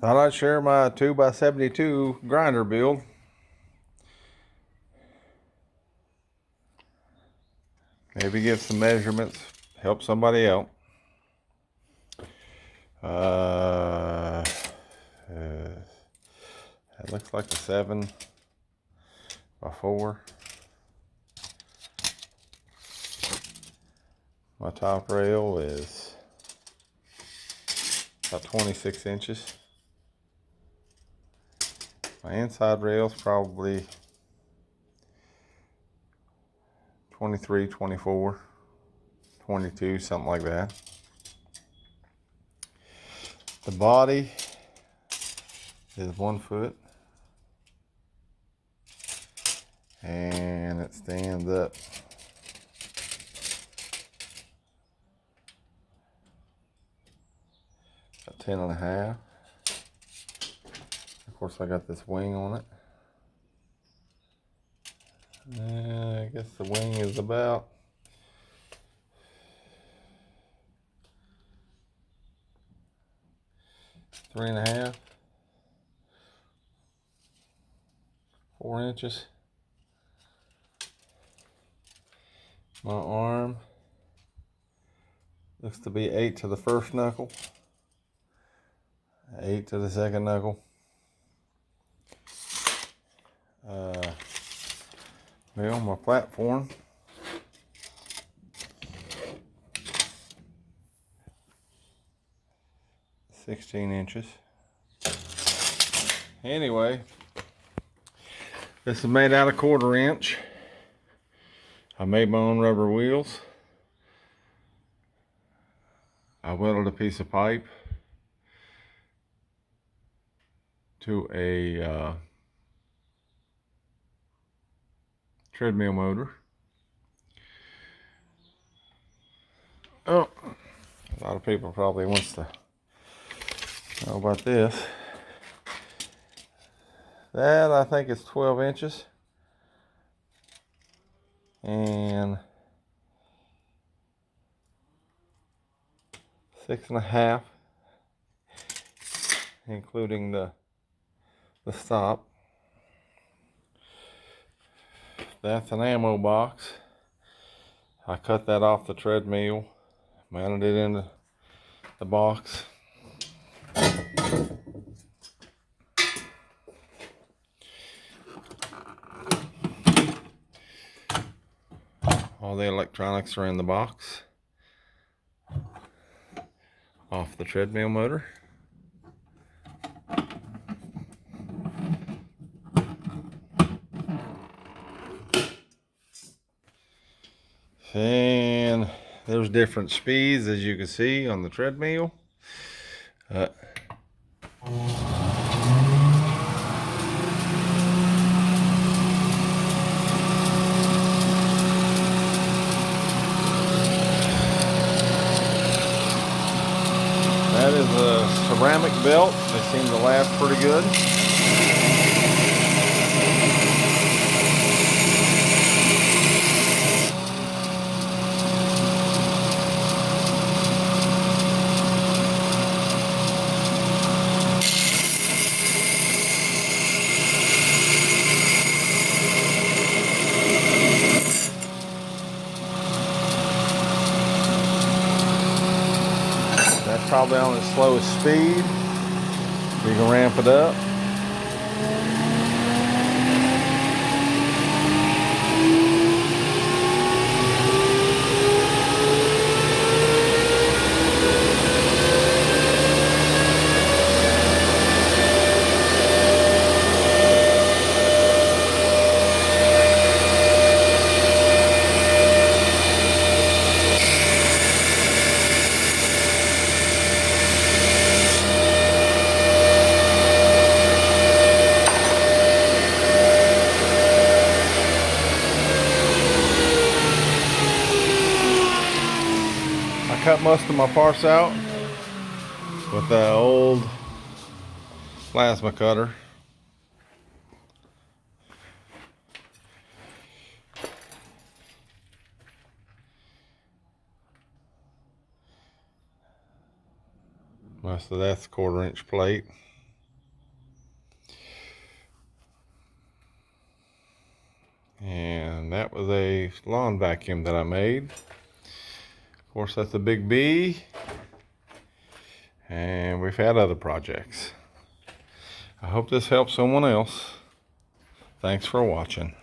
Thought I'd share my 2x72 grinder build. Maybe get some measurements, help somebody out. It looks like a 7x4. My top rail is about 26 inches. My inside rail is probably 23, 24, 22, something like that. The body is 1 foot. And it stands up about 10.5. Of course, I got this wing on it. I guess the wing is about 3.5, 4 inches. My arm looks to be 8 to the first knuckle, 8 to the second knuckle. Well, my platform is 16 inches. Anyway, this is made out of 1/4 inch. I made my own rubber wheels. I welded a piece of pipe to a treadmill motor. Oh, a lot of people probably wants to know about this. That I think is 12 inches. And 6.5, including the stop. That's an ammo box. I cut that off the treadmill, mounted it in the box. All the electronics are in the box off the treadmill motor. And there's different speeds, as you can see, on the treadmill. That is a ceramic belt. They seem to last pretty good. That's probably on its slowest speed. You can ramp it up. I cut most of my parts out with the old plasma cutter. Most of that's 1/4 inch plate. And that was a lawn vacuum that I made. Of course, that's a big B. And we've had other projects. I hope this helps someone else. Thanks for watching.